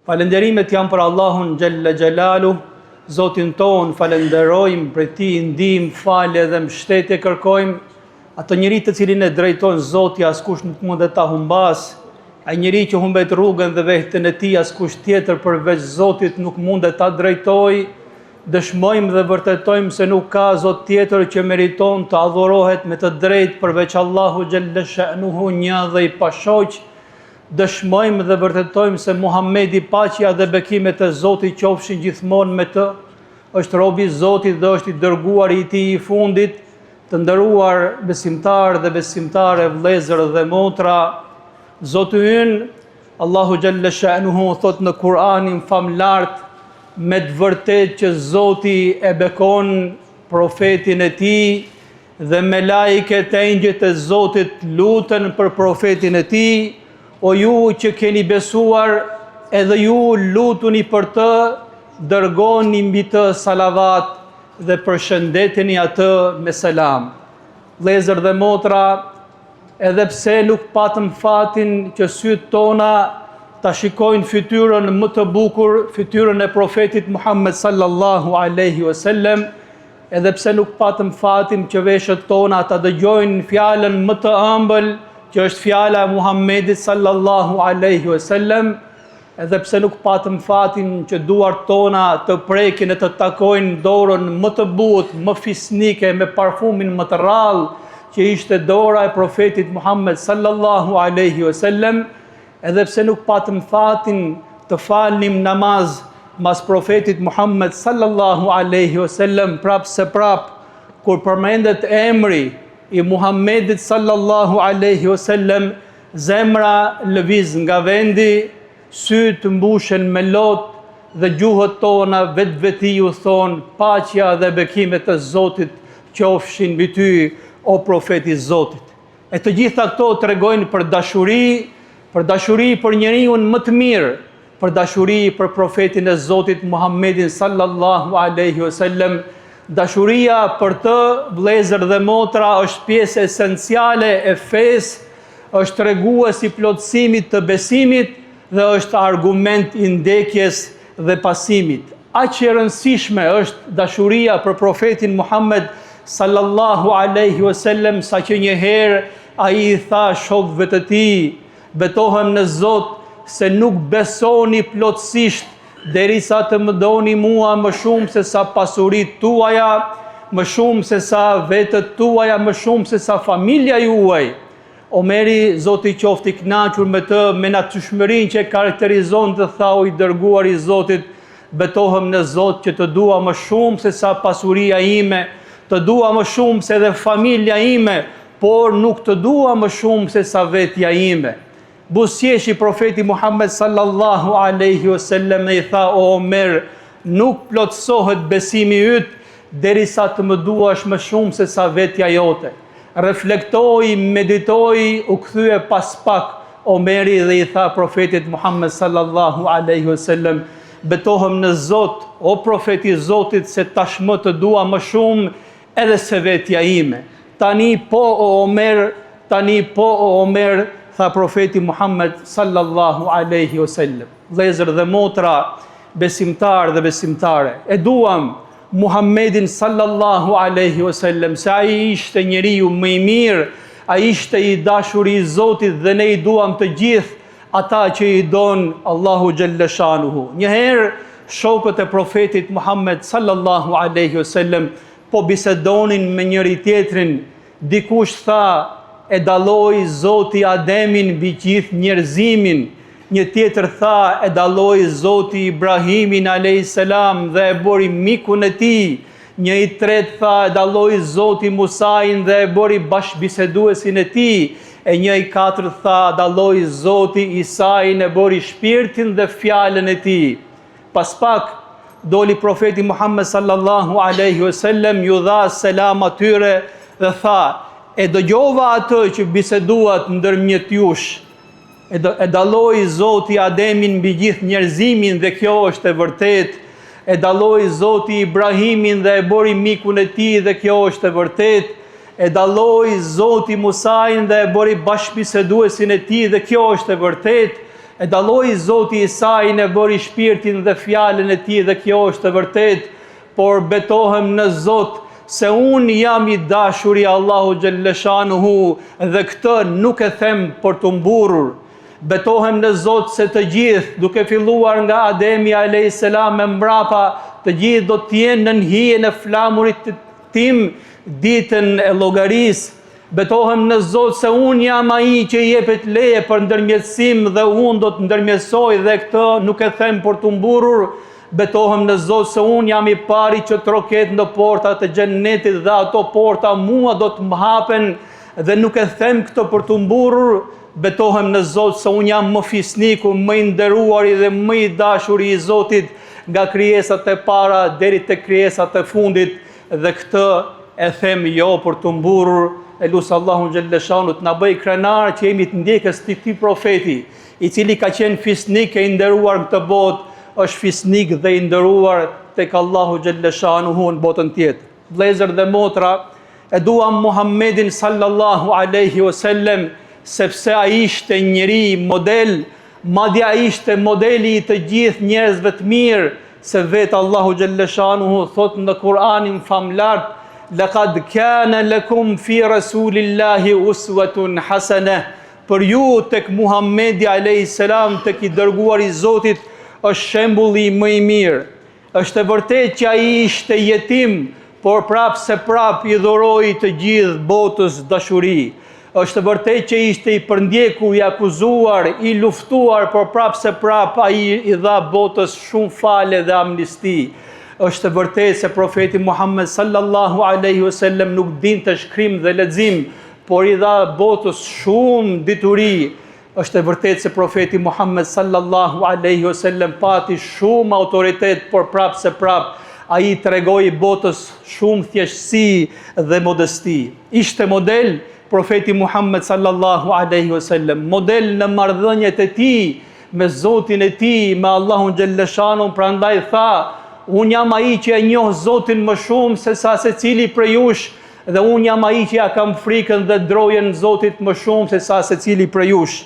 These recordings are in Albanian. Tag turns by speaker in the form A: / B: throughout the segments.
A: Falenderimet janë për Allahun Gjelle Gjelalu, Zotin ton falenderojmë, për ti ndihmë, falje dhe mbështetje kërkojmë, atë njeri të cilin e drejton Zoti askush nuk mundet ta humbas, ai njeri që humbet rrugën dhe vehten e tij askush tjetër përveç Zotit nuk mundet ta drejtoj. Dëshmojmë dhe vërtetojmë se nuk ka Zot tjetër që meriton të adhurohet me të drejtë përveç Allahu Gjelle Sha'nuhu, një dhe i pashoq. Dëshmojmë dhe vërtetojmë se Muhamedi, paqja dhe bekimet e Zotit qofshin gjithmonë me të, është robi i Zotit dhe është i dërguari i tij i fundit. Të nderuar besimtar dhe besimtare, vëllezër dhe motra, Zoti ynë, Allahu Gjelle Sha'nuhu, thot në Kur'anin famlart, me të vërtet që Zoti e bekon profetin e tij dhe melajket e engjëjt e Zotit luten për profetin e tij. O ju që keni besuar, edhe ju lutuni për të, dërgoni mbi të salavat dhe përshëndeteni atë me selam. Vëllezër dhe motra, edhe pse nuk patëm fatin që sytë tona ta shikojnë fytyrën më të bukur, fytyrën e profetit Muhammed sallallahu alaihi wasallam, edhe pse nuk patëm fatin që veshët tona ta dëgjojnë fjalën më të ëmbël, që është fjala e Muhammedit sallallahu alaihi wasallam, edhe pse nuk patëm fatin që duart tona të prekin e të takojnë dorën më të butë, më fisnike, me parfumin më të rrallë, që ishte dora e profetit Muhammed sallallahu alaihi wasallam, edhe pse nuk patëm fatin të falnim namaz mas profetit Muhammed sallallahu alaihi wasallam prap se prap, kur përmendet emri i Muhammedit sallallahu alaihi wasallam, zemra lëviz nga vendi, sytë mbushen me lot dhe gjuhët tona vetveti ju thonë paqja dhe bekimet e Zotit qofshin mbi ty, o profeti i Zotit. E të gjitha këto tregojnë për dashuri për njeriu më të mirë, për dashuri për profetin e Zotit Muhammedin sallallahu alaihi wasallam. Dashuria për të, vëllezër dhe motra, është pjesë esenciale e fesë, është tregues i plotësimit të besimit dhe është argument i ndekjes dhe pasimit. Aq e rëndësishme është dashuria për profetin Muhammed sallallahu alaihi wasallam, sa që një herë ai i tha shokëve të tij, betohem në Zot se nuk besoni plotësisht derisa të më doni mua më shumë se sa pasurit tuaja, më shumë se sa vetët tuaja, më shumë se sa familja juaj. Omeri, Zoti qoftë i kënaqur me të, me natyrshmërinë që karakterizon, të tha o i dërguar i Zotit, betohem në Zot që të dua më shumë se sa pasuria ime, të dua më shumë se dhe familja ime, por nuk të dua më shumë se sa vetja ime. Busqeshi profeti Muhammed sallallahu alaihi wasallam i tha, o Omer, nuk plotësohet besimi yt derisa të më duash më shumë se sa vetja jote. Reflektoi, meditoi, u kthye pas pak Omeri dhe i tha profetit Muhammed sallallahu alaihi wasallam, betohem në Zot, o profeti i Zotit, se tashmë të dua më shumë edhe se vetja ime. Tani po o Omer, tha profeti Muhammed sallallahu alaihi wasallam. Vëllezër dhe motra, besimtar dhe besimtare, e duam Muhammedin sallallahu alaihi wasallam, se ai ishte njeriu më i mirë, ai ishte i dashur i Zotit dhe ne i duam të gjithë ata që i don Allahu Gjelle Shanuhu. Njëherë shokët e profetit Muhammed sallallahu alaihi wasallam po bisedonin me njëri tjetrin, dikush tha, e dalloi Zoti Ademin mbi gjithë njerëzimin, një tjetër tha, e dalloi Zoti Ibrahimin alayhis salam dhe e bëri mikun e tij, një i tretë tha, e dalloi Zoti Musain dhe e bëri bashkëbiseduesin e tij, e një i katërt tha, dalloi Zoti Isain, e bëri shpirtin dhe fjalën e tij. Pas pak doli profeti Muhammed sallallahu alaihi wasallam, ju dha selam atyre dhe tha, e dëgjova atë që biseduat ndërmjet jush, e dalloi Zoti Ademin mbi gjithë njerëzimin dhe kjo është e vërtet, e dalloi Zoti Ibrahimin dhe e bëri mikun e tij dhe kjo është e vërtet, e dalloi Zoti Musain dhe e bëri bashkëbiseduesin e tij dhe kjo është e vërtet, e dalloi Zoti Isaiin, e bëri shpirtin dhe fjalën e tij, dhe kjo është e vërtet, por betohem në Zot se unë jam i dashur i Allahu Gjellëshanuhu, dhe këtë nuk e them për të mburur. Betohem në Zot se të gjithë, duke filluar nga Ademi a.s. e mbrapa, të gjithë do t'jenë në hijen e flamurit tim ditën e llogarisë. Betohem në Zot se unë jam ai që jepet leje për ndërmjetësim dhe unë do të ndërmjetësoj, dhe këtë nuk e them për të mburur. Betohem në Zot se unë jam i pari që troket në portat e xhennetit dhe ato porta mua do të më hapen, dhe nuk e them këtë për të mburur. Betohem në Zot se unë jam më fisniku, më i nderuari dhe më i dashuri i Zotit nga krijesat e para deri te krijesat e fundit, dhe këtë e them jo për të mburur. E lusë Allahun Gjellëshanu të na bëj krenar që jemi të ndjekës të këtij profeti, i cili ka qenë fisnik e i nderuar në këtë botë, është fisnik dhe i nderuar tek Allahu Gjellëshanuhu në botën tjetër. Vëllezër dhe motra, e duam Muhammedin sallallahu alaihi wasallam sepse ai ishte njeri model, madje ai ishte modeli i të gjithë njerëzve të mirë, se vetë Allahu Gjellëshanuhu thot në Kur'anin famlar: "Laqad kana lakum fi rasulillahi uswatun hasanah." Për ju tek Muhamedi alayhis salam, tek i dërguari i Zotit, është shembulli më i mirë. Është e vërtetë që ai ishte jetim, por prap se prap i dhuroi të gjithë botës dashuri. Është e vërtetë që ishte i përndjekur, i akuzuar, i luftuar, por prap se prap ai i dha botës shumë fale dhe amnisti. Është e vërtetë se profeti Muhammed sallallahu alaihi wasallam nuk dinte shkrim dhe lexim, por i dha botës shumë dituri. Është e vërtetë se profeti Muhammed sallallahu alaihi wasallam pati shumë autoritet, por prap se prap ai tregoi botës shumë thjeshtësi dhe modesti. Ishte model profeti Muhammed sallallahu alaihi wasallam, model në marrëdhëniet e tij me Zotin e tij, me Allahun Gjellëshanu. Prandaj tha: "Unë jam ai që e njoh Zotin më shumë se sa secili prej jush, dhe unë jam ai që ja kam frikën dhe drojën Zotit më shumë se sa secili prej jush."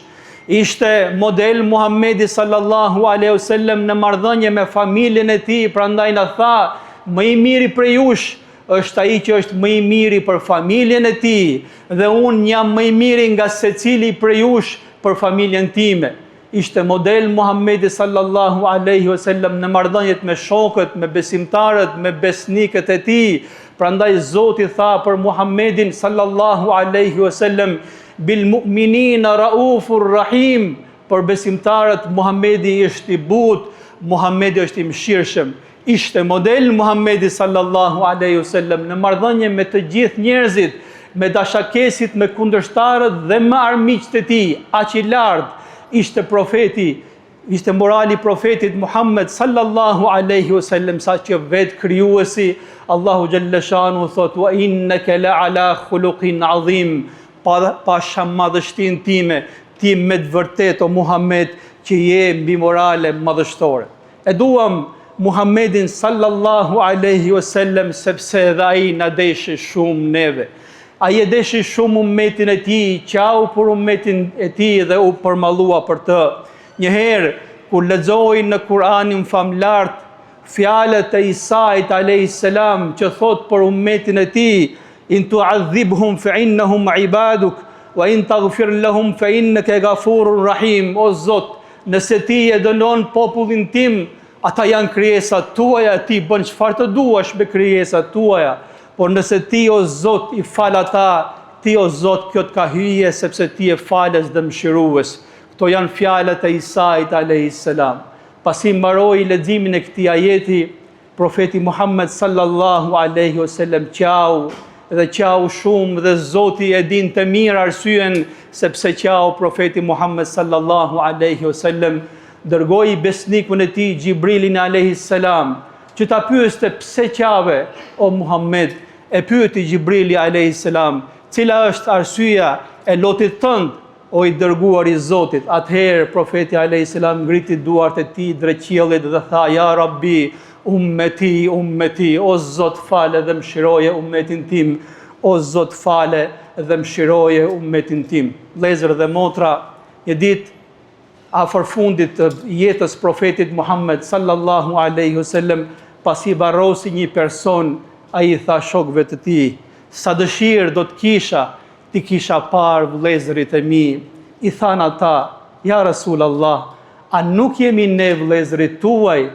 A: Ishte model Muhammedi sallallahu alaihi wasallam në marrëdhënie me familjen e tij, prandaj na tha: "Më i miri prej jush është ai që është më i miri për familjen e tij, dhe unë jam më i miri nga secili prej jush për familjen time." Ishte model Muhammedi sallallahu alaihi wasallam në marrëdhëniet me shokët, me besimtarët, me besnikët e tij. Prandaj Zoti tha për Muhammedin sallallahu alaihi wasallam: "Bil mu'minina raufur rahim." Për besimtarët Muhammedi është i butë, Muhammedi është i mëshirshëm. Ishte model Muhammedi sallallahu alaihi wasallam në marrëdhënie me të gjithë njerëzit, me dashakesit, me kundërshtarët dhe me armiqtë e tij. Aq i lartë ishte profeti, ishte morali profetit Muhammed sallallahu alaihi wasallam, sa që vetë krijuesi Allahu Gjellëshanu thot: "Wa innaka la ala khuluqin azim." Pa madhështin time, ti me të vërtet o Muhammed që je mbi morale madhështore. E duam Muhammedin sallallahu alaihi wasallam sepse edhe ai na deshi shumë neve. Ai e deshi shumë ummetin e tij, qau për ummetin e tij dhe u përmallua për të. Njëherë kur lexoi në Kur'anin famlart fjalët e Isait alayhis salam që thot për ummetin e tij: "In tu'adhibhum fa innahum ibaduk, wa in taghfir lahum fa innaka ghafurur rahim." O Zot, nëse ti e dënon popullin tim, ata janë krijesat tuaja, ti bën çfarë të duash me krijesat tuaja. Por nëse ti o Zot i fal ata, ti o Zot kjo të ka hyje, sepse ti e falës dhe mëshirues. Këto janë fjalët e Isait alayhis salam. Pasi mbaroi leximin e këtij ajeti, profeti Muhammed sallallahu alaihi wasallam qau dhe qau shumë, dhe Zoti e din të mirë arsyen sepse qau profeti Muhammed sallallahu alaihi wasallam. Dërgoi besnikun e tij Gjibrilin alayhis salam që ta pyeste pse qave o Muhammed. E pyeti Gjibrili alayhis salam: "Cila është arsyeja e lotit tënd o i dërguar i Zotit?" Atëherë profeti alayhis salam ngriti duart e tij drejt qiellit dhe tha: "Ya Rabbi, ummeti, ummeti." O Zot, fale dhe mëshiroje ummetin tim. O Zot, fale dhe mëshiroje ummetin tim. Vëllezër dhe motra, një ditë afër fundit të jetës profetit Muhammed sallallahu alaihi wasallam, pasi varrosi një person, ai I tha shokëve të tij: "Sa dëshirë do të kisha, ti kisha parë vëllezërit e mi." I thanë ata: "Ja Rasulallah, a nuk jemi ne vëllezërit tuaj?"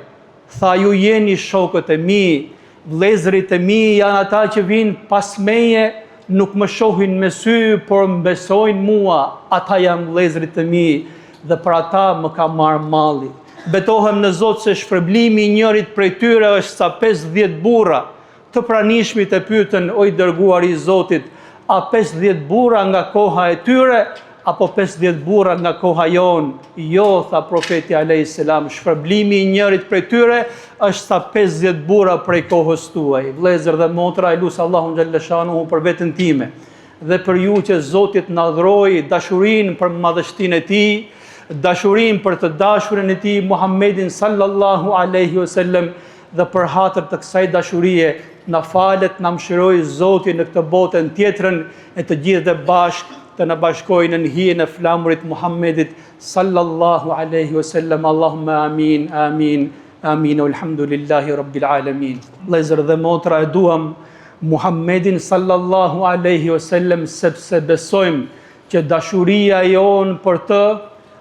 A: Tha: "Ju jeni shokët e mi. Vëllezërit e mi janë ata që vinë pas meje, nuk më shohin me sy, por më besojnë mua. Ata janë vëllezërit e mi dhe për ata më ka marrë malli. Betohem në Zot se shpërblimi I njërit prej tyre është sa 50 burra." Të pranishmit e pyetën: "O I dërguari I Zotit, a 50 burra nga koha e tyre apo 50 burra nga koha jon?" "Jo," tha profeti alayhis salam, "shpërblimi I njërit prej tyre është sa 50 burra prej kohës tuaj." Vëllezër dhe motra, e lut Allahun xhalla shanuhu për veten time dhe për ju që Zoti na dhuroi dashurinë për madhështinë e Tij, dashurinë për të dashurin e Tij Muhammedin sallallahu alaihi wasallam, dhe për hatër të kësaj dashurie na falet, na mëshiroj Zoti në këtë botën tjetrën, e të gjithë dhe bashkë të na bashkojnë në hijen e flamurit Muhammedit sallallahu alaihi wasallam. Allahumma amin, amin, amin, walhamdulillahi rabbil alamin. Vëllezër dhe motra, e duam Muhammedin sallallahu alaihi wasallam sepse besojmë që dashuria jon për të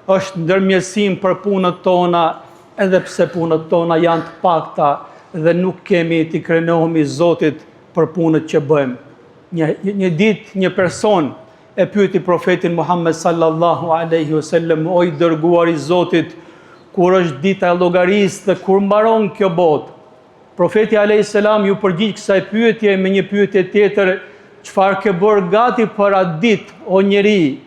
A: është ndërmjetësim për punët tona, edhe pse punët tona janë të pakta dhe nuk kemi t'i krenohemi Zotit për punët që bëjmë. Një ditë një person e pyeti profetin Muhammed sallallahu alaihi wasallam: "O I dërguari I Zotit, kur është dita e llogarisë dhe kur mbaron kjo botë?" Profeti alayhis salam ju përgjigj kësaj pyetje me një pyetje tjetër: "Çfarë ke bërë gati për atë ditë, o njeri?"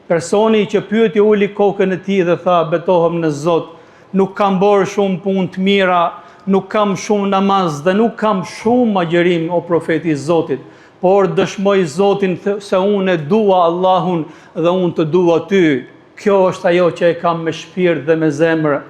A: Personi që pyeti uli kokën e tij dhe tha: "Betohem në Zot, nuk kam bërë shumë punë të mira, nuk kam shumë namaz dhe nuk kam shumë agjërim, o profeti I Zotit, por dëshmoj Zotin se unë e dua Allahun dhe unë të dua ty. Kjo është ajo që e kam me shpirt dhe me zemër."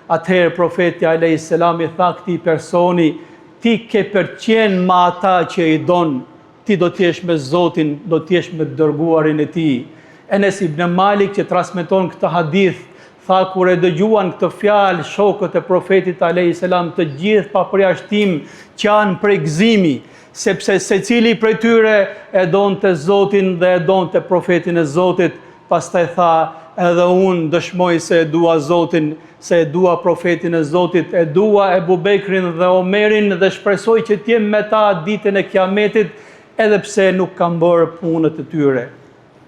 A: Atëherë profeti alayhis salam I tha këtij personi: "Ti ke përqen me ata që I don, ti do t'jesh me Zotin, do t'jesh me dërguarin e Tij." Enes ibn Malik që transmeton këtë hadith tha: "Kur e dëgjuan këtë fjalë shokët e profetit alayhis salam, të gjithë pa përjashtim qanë prej gëzimi, sepse secili prej tyre e donte Zotin dhe e donte profetin e Zotit." Pastaj tha: "Edhe unë dëshmoj se e dua Zotin, se e dua profetin e Zotit, e dua Ebu Bekrin dhe Omerin dhe shpresoj që t'jem me ta ditën e Kiametit, edhe pse nuk kam bërë punët e tyre."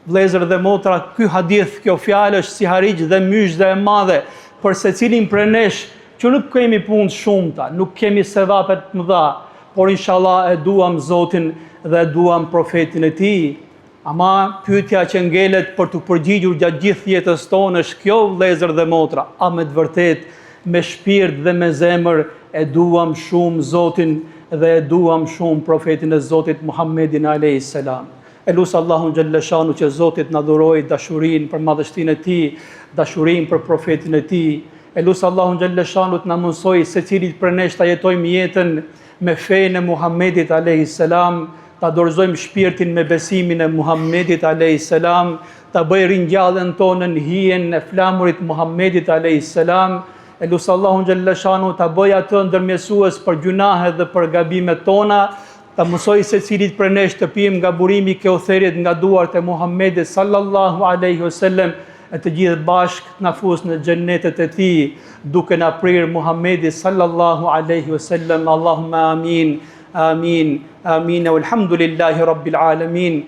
A: Vëllezër dhe motra, ky hadith, kjo fjalë është si harigj dhe myshë e madhe për secilin prej nesh që nuk kemi punë shumëta, nuk kemi sevape të mëdha, por inshallah e duam Zotin dhe e duam profetin e Tij. Ama pyetja që ngelet për të përgjigjur gjatë gjithë jetës tonë është kjo, vëllezër dhe motra: a me të vërtet, me shpirt dhe me zemër e duam shumë Zotin dhe e duam shumë profetin e Zotit Muhammedin alayhis salam? E lut Allahun xhalla shanu që Zotit na dhuroi dashurinë për madhështinë e Tij, dashurinë për profetin e Tij. E lut Allahun xhalla shanu të na mësoj secilit prej nesh ta jetojmë jetën me fenë e Muhammedit alayhis salam, ta dorëzojmë shpirtin me besimin e Muhammedit alayhis salam, ta bëj ringjalljen tonë në hijen e flamurit Muhammedit alayhis salam. E lut Allahun xhalla shanu ta bëj atë ndërmjetësues për gjunahet dhe për gabimet tona, ta mësoj secilit prej nesh të pijmë nga burimi i Kautherit nga duart e Muhammedit sallallahu alaihi wasallam, e të gjithë bashkë na fus në xhennetet e Tij, duke na prirë Muhammedi sallallahu alaihi wasallam. Allahumma amin, amin, amin, walhamdulillahi rabbil alamin.